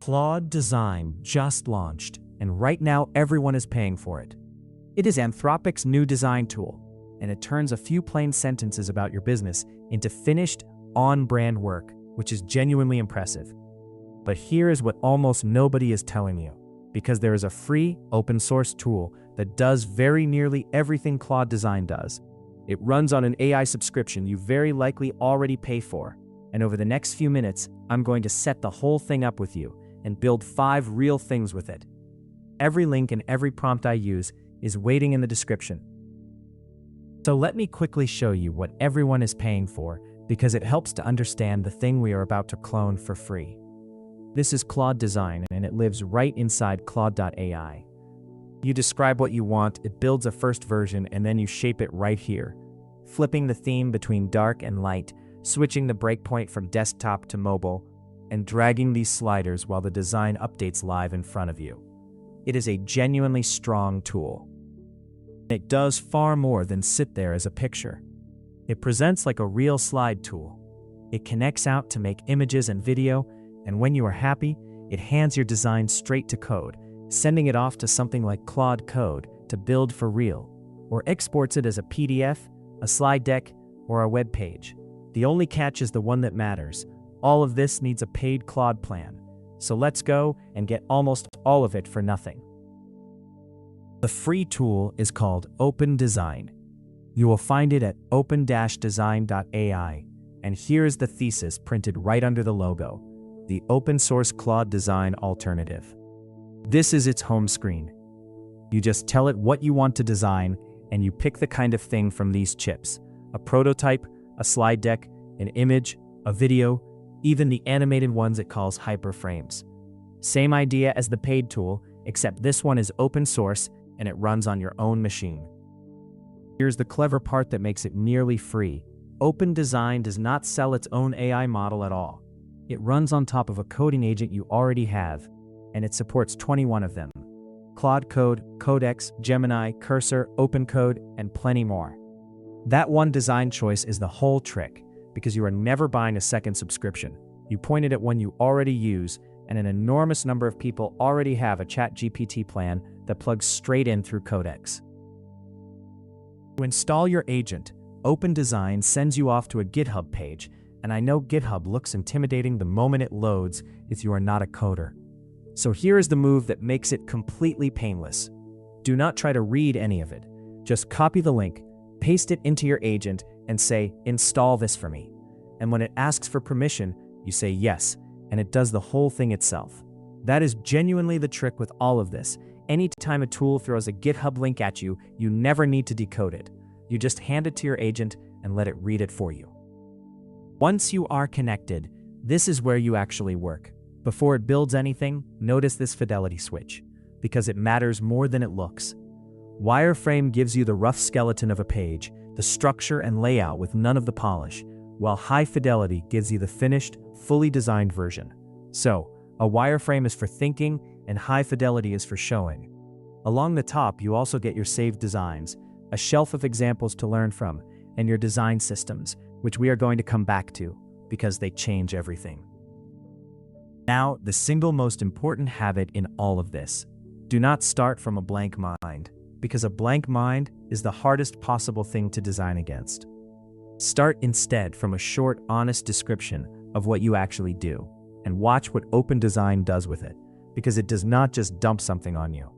Claude Design just launched, and right now everyone is paying for it. It is Anthropic's new design tool, and it turns a few plain sentences about your business into finished, on-brand work, which is genuinely impressive. But here is what almost nobody is telling you, because there is a free, open-source tool that does very nearly everything Claude Design does. It runs on an AI subscription you very likely already pay for, and over the next few minutes, I'm going to set the whole thing up with you and build 5 real things with it. Every link and every prompt I use is waiting in the description. So let me quickly show you what everyone is paying for, because it helps to understand the thing we are about to clone for free. This is Claude Design, and it lives right inside Claude.ai. You describe what you want, it builds a first version, and then you shape it right here, flipping the theme between dark and light, switching the breakpoint from desktop to mobile, and dragging these sliders while the design updates live in front of you. It is a genuinely strong tool. It does far more than sit there as a picture. It presents like a real slide tool. It connects out to make images and video, and when you are happy, it hands your design straight to code, sending it off to something like Claude Code to build for real, or exports it as a PDF, a slide deck, or a web page. The only catch is the one that matters. All of this needs a paid Claude plan. So let's go and get almost all of it for nothing. The free tool is called Open Design. You will find it at open-design.ai, and here is the thesis printed right under the logo, the open source Claude Design alternative. This is its home screen. You just tell it what you want to design, and you pick the kind of thing from these chips: a prototype, a slide deck, an image, a video, even the animated ones it calls hyperframes. Same idea as the paid tool, except this one is open source and it runs on your own machine. Here's the clever part that makes it nearly free. Open Design does not sell its own AI model at all. It runs on top of a coding agent you already have, and it supports 21 of them: Claude Code, Codex, Gemini, Cursor, Open Code, and plenty more. That one design choice is the whole trick, because you are never buying a second subscription. You point it at one you already use, and an enormous number of people already have a ChatGPT plan that plugs straight in through Codex. To install your agent, Open Design sends you off to a GitHub page, and I know GitHub looks intimidating the moment it loads if you are not a coder. So here is the move that makes it completely painless. Do not try to read any of it. Just copy the link, paste it into your agent, and say, "Install this for me." And when it asks for permission, you say yes, and it does the whole thing itself. That is genuinely the trick with all of this. Anytime a tool throws a GitHub link at you, you never need to decode it. You just hand it to your agent and let it read it for you. Once you are connected, this is where you actually work. Before it builds anything, notice this fidelity switch, because it matters more than it looks. Wireframe gives you the rough skeleton of a page, the structure and layout with none of the polish, while high fidelity gives you the finished, fully designed version. So, a wireframe is for thinking, and high fidelity is for showing. Along the top, you also get your saved designs, a shelf of examples to learn from, and your design systems, which we are going to come back to, because they change everything. Now, the single most important habit in all of this: do not start from a blank mind, because a blank mind is the hardest possible thing to design against. Start instead from a short, honest description of what you actually do, and watch what Open Design does with it, because it does not just dump something on you.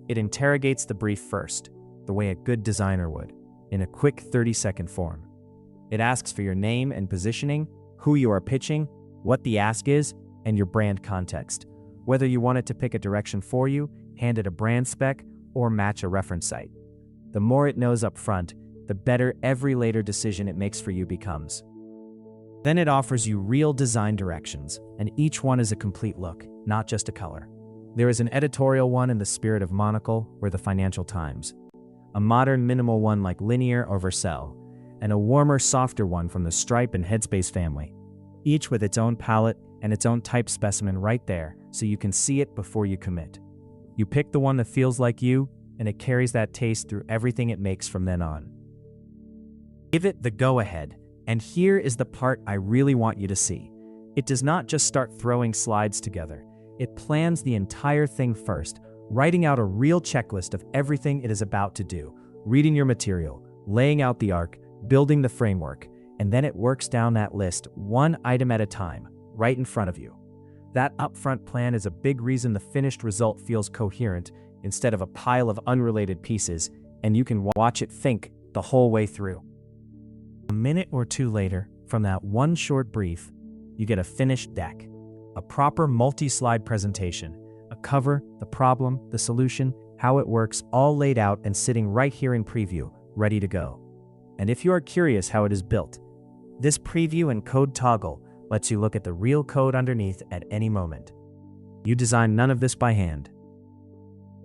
It interrogates the brief first, the way a good designer would, in a quick 30-second form. It asks for your name and positioning, who you are pitching, what the ask is, and your brand context. Whether you want it to pick a direction for you, hand it a brand spec, or match a reference site. The more it knows up front, the better every later decision it makes for you becomes. Then it offers you real design directions, and each one is a complete look, not just a color. There is an editorial one in the spirit of Monocle or the Financial Times, a modern minimal one like Linear or Vercel, and a warmer, softer one from the Stripe and Headspace family, each with its own palette and its own type specimen right there, so you can see it before you commit. You pick the one that feels like you, and it carries that taste through everything it makes from then on. Give it the go-ahead, and here is the part I really want you to see. It does not just start throwing slides together. It plans the entire thing first, writing out a real checklist of everything it is about to do, reading your material, laying out the arc, building the framework, and then it works down that list one item at a time, right in front of you. That upfront plan is a big reason the finished result feels coherent instead of a pile of unrelated pieces, and you can watch it think the whole way through. A minute or two later, from that one short brief, you get a finished deck, a proper multi-slide presentation, a cover, the problem, the solution, how it works, all laid out and sitting right here in preview, ready to go. And if you are curious how it is built, this preview and code toggle lets you look at the real code underneath at any moment. You design none of this by hand.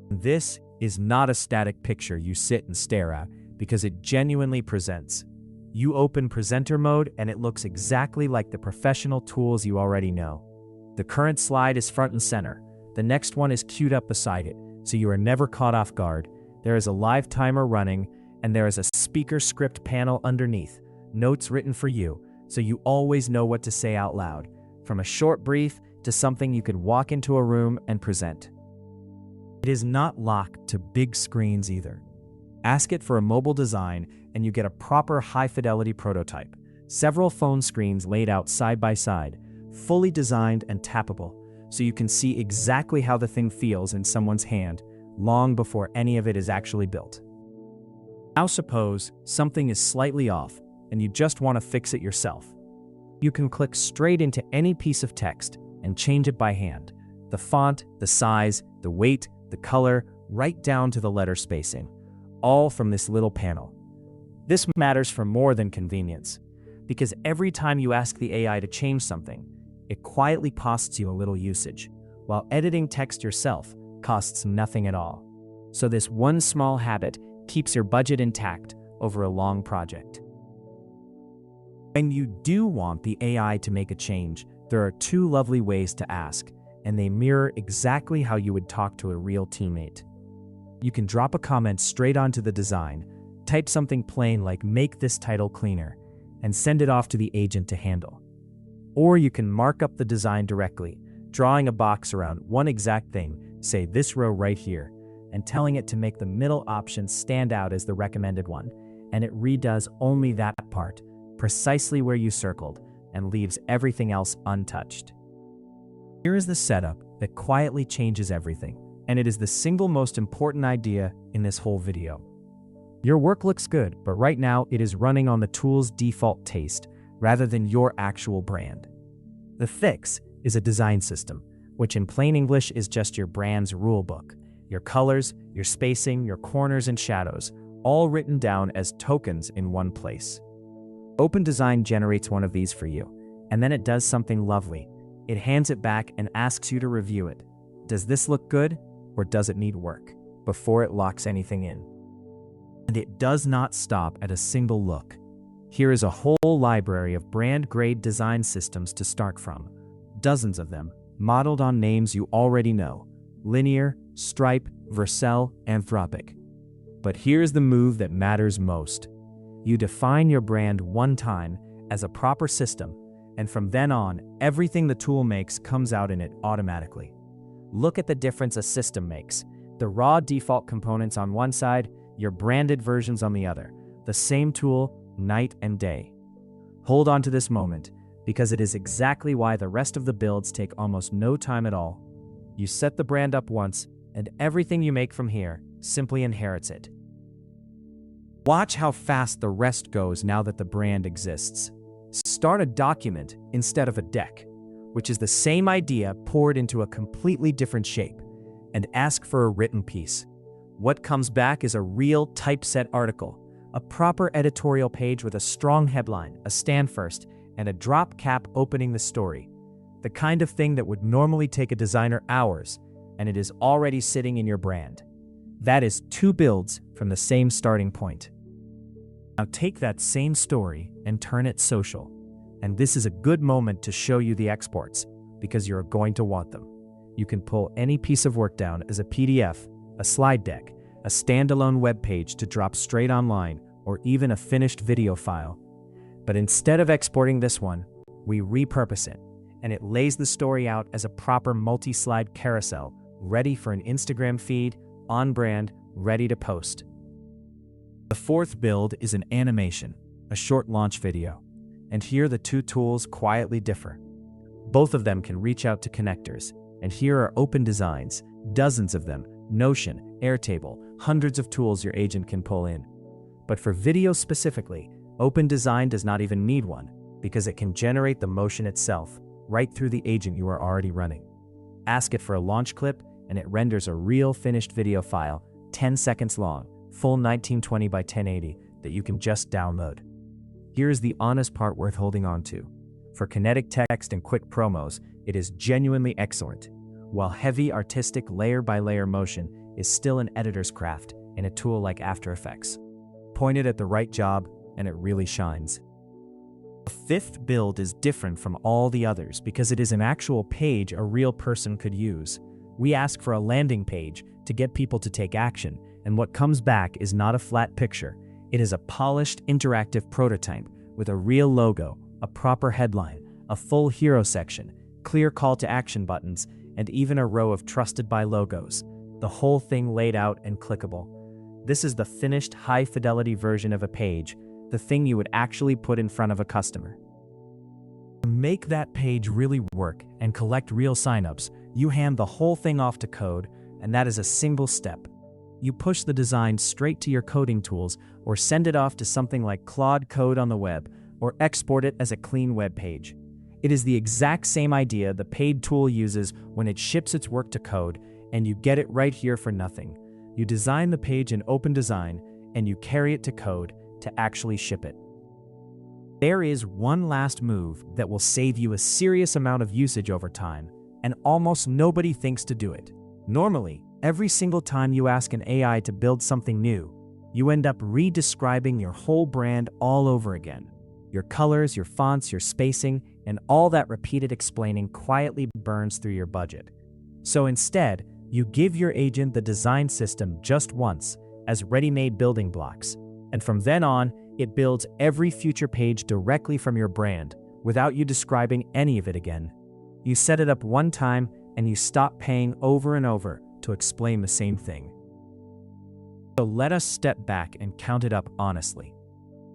This is not a static picture you sit and stare at because it genuinely presents. You open presenter mode and it looks exactly like the professional tools you already know. The current slide is front and center. The next one is queued up beside it, so you are never caught off guard. There is a live timer running, and there is a speaker script panel underneath, notes written for you, so you always know what to say out loud, from a short brief to something you could walk into a room and present. It is not locked to big screens either. Ask it for a mobile design and you get a proper high-fidelity prototype, several phone screens laid out side by side, fully designed and tappable, so you can see exactly how the thing feels in someone's hand long before any of it is actually built. Now suppose something is slightly off and you just want to fix it yourself. You can click straight into any piece of text and change it by hand. The font, the size, the weight, the color, right down to the letter spacing, all from this little panel. This matters for more than convenience, because every time you ask the AI to change something, it quietly costs you a little usage, while editing text yourself costs nothing at all. So this one small habit keeps your budget intact over a long project. When you do want the AI to make a change, there are two lovely ways to ask, and they mirror exactly how you would talk to a real teammate. You can drop a comment straight onto the design, type something plain like "make this title cleaner," and send it off to the agent to handle. Or you can mark up the design directly, drawing a box around one exact thing, say this row right here, and telling it to make the middle option stand out as the recommended one, and it redoes only that part, precisely where you circled, and leaves everything else untouched. Here is the setup that quietly changes everything, and it is the single most important idea in this whole video. Your work looks good, but right now it is running on the tool's default taste rather than your actual brand. The fix is a design system, which in plain English is just your brand's rulebook. Your colors, your spacing, your corners and shadows, all written down as tokens in one place. Open Design generates one of these for you, and then it does something lovely. It hands it back and asks you to review it. Does this look good, or does it need work, before it locks anything in? And it does not stop at a single look. Here is a whole library of brand-grade design systems to start from. Dozens of them, modeled on names you already know: Linear, Stripe, Vercel, Anthropic. But here's the move that matters most. You define your brand one time as a proper system, and from then on, everything the tool makes comes out in it automatically. Look at the difference a system makes. The raw default components on one side, your branded versions on the other. The same tool, night and day. Hold on to this moment, because it is exactly why the rest of the builds take almost no time at all. You set the brand up once, and everything you make from here simply inherits it. Watch how fast the rest goes now that the brand exists. Start a document instead of a deck, which is the same idea poured into a completely different shape, and ask for a written piece. What comes back is a real typeset article, a proper editorial page with a strong headline, a stand first, and a drop cap opening the story. The kind of thing that would normally take a designer hours, and it is already sitting in your brand. That is 2 builds from the same starting point. Now take that same story and turn it social. And this is a good moment to show you the exports, because you're going to want them. You can pull any piece of work down as a PDF, a slide deck, a standalone web page to drop straight online, or even a finished video file. But instead of exporting this one, we repurpose it. and it lays the story out as a proper multi-slide carousel, ready for an Instagram feed, on brand, ready to post. The fourth build is an animation, a short launch video. And here the two tools quietly differ. Both of them can reach out to connectors, and here are open designs, dozens of them, Notion, Airtable, hundreds of tools your agent can pull in. But for video specifically, Open Design does not even need one, because it can generate the motion itself, right through the agent you are already running. Ask it for a launch clip, and it renders a real finished video file, 10 seconds long, full 1920 by 1080, that you can just download. Here's the honest part worth holding on to. For kinetic text and quick promos, it is genuinely excellent, while heavy artistic layer-by-layer motion is still an editor's craft in a tool like After Effects. Point it at the right job, and it really shines. The fifth build is different from all the others because it is an actual page a real person could use. We ask for a landing page to get people to take action, and what comes back is not a flat picture. It is a polished, interactive prototype with a real logo, a proper headline, a full hero section, clear call to action buttons, and even a row of trusted by logos. The whole thing laid out and clickable. This is the finished high-fidelity version of a page, the thing you would actually put in front of a customer. To make that page really work and collect real signups, you hand the whole thing off to Code, and that is a single step. You push the design straight to your coding tools or send it off to something like Claude Code on the web or export it as a clean web page. It is the exact same idea the paid tool uses when it ships its work to Code, and you get it right here for nothing. You design the page in Open Design, and you carry it to Code to actually ship it. There is one last move that will save you a serious amount of usage over time, and almost nobody thinks to do it. Normally, every single time you ask an AI to build something new, you end up re-describing your whole brand all over again. Your colors, your fonts, your spacing, and all that repeated explaining quietly burns through your budget. So instead, you give your agent the design system just once as ready-made building blocks, and from then on, it builds every future page directly from your brand without you describing any of it again. You set it up one time and you stop paying over and over to explain the same thing. So let us step back and count it up honestly.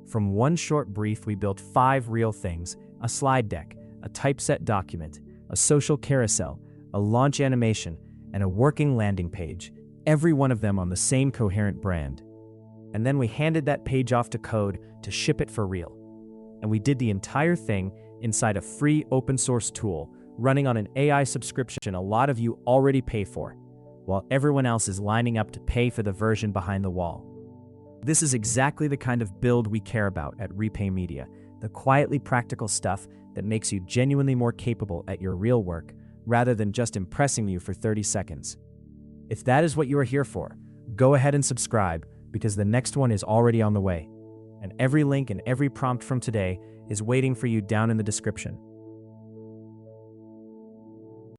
From one short brief, we built 5 real things: a slide deck, a typeset document, a social carousel, a launch animation, and a working landing page, every one of them on the same coherent brand. And then we handed that page off to Code to ship it for real. And we did the entire thing inside a free open source tool running on an AI subscription a lot of you already pay for, while everyone else is lining up to pay for the version behind the wall. This is exactly the kind of build we care about at Repay Media, the quietly practical stuff that makes you genuinely more capable at your real work, rather than just impressing you for 30 seconds. If that is what you are here for, go ahead and subscribe, because the next one is already on the way. And every link and every prompt from today is waiting for you down in the description.